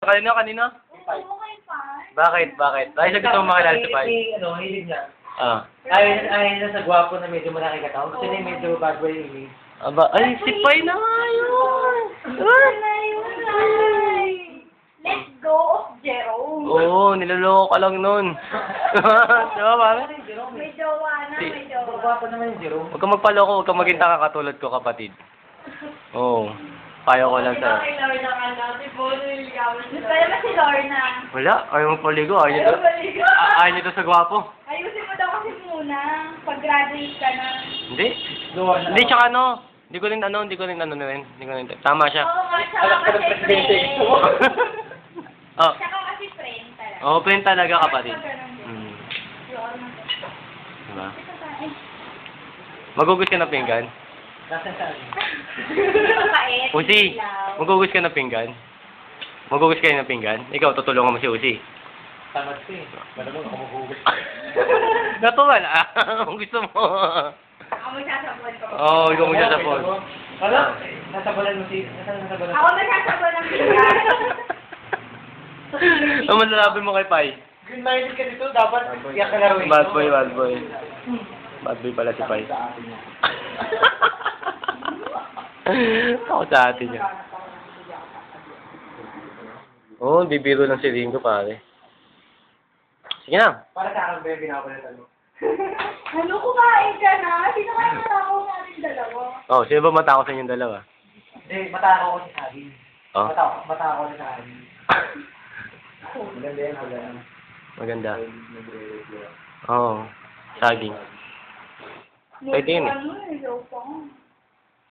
Kanino? Kanino? Oo, kay Pai. Bakit? Bakit? Dahil sa gusto mo makilala si Pai? Hilig niya. Ah. Ayaw na sa gwapo na medyo malaki katao. Gusto niya medyo bad boy image. Aba, ay, si Pai na nga yun! Na yun, ay. Let's go of Jerome. Oo, niloloko ka lang nun. Diba, pare? May jowa na, may jowa. Gwapo naman yung Jerome. Huwag kang magpaloko, huwag kang maging tanga katulad ko, kapatid. Oo. Payo ko lang sa'yo. Kay Lorna ka na. Gusto naman si Lorna. Wala, ayaw mo paligo. Ayaw niyo to. Ayaw niyo to sa gwapo. Ayusin mo daw kasi muna. Pag-graduate ka na. Hindi. Hindi, tsaka ano. Hindi ko rin na rin. Tama siya. Oo nga, siya Alam ka ng kasi presidente. friend. Oh. Siya ka kasi friend talaga. Oo, friend talaga, kapatid. Ganun din. Hmm. Yun. Diba? Ito tayo. Magugos ka ng pinggan? Nasaan saan? Mabait. Usi, Ilaw. magugos ka ng pinggan? Magugos kayo ng pinggan? Ikaw, tutulungan mo si Usi. Tamad ko eh. Malamang ako maghugas. Natuwa na. Kung gusto mo. Ako magsasabon ko. Oo, ikaw mo siya sa phone. Wala. Nasabulan mo si... Nasaan nasabulan? Ako magsasabon ng pinggan. Ano masalabi mo kay Pai? Green-minded ka dito. Dapat iyak ka laruin. Bad boy, bad boy. Bad boy pala si Pai. Ako sa atin yun. Oo, bibiro lang si Ringo, pare. Sige na. Para sa akin ba yung binabalatan mo? Ano, kumain ka na? Sino kayo matakaw natin dalawa? Oh, sino ba matako sa inyong dalawa? Hindi, matakaw ko si Sabi. Oh? Matakaw ko si Sabi. Maganda yan, maganda. Maganda. Oo. Saging. Pwede yun eh. Ano, ilaw pa.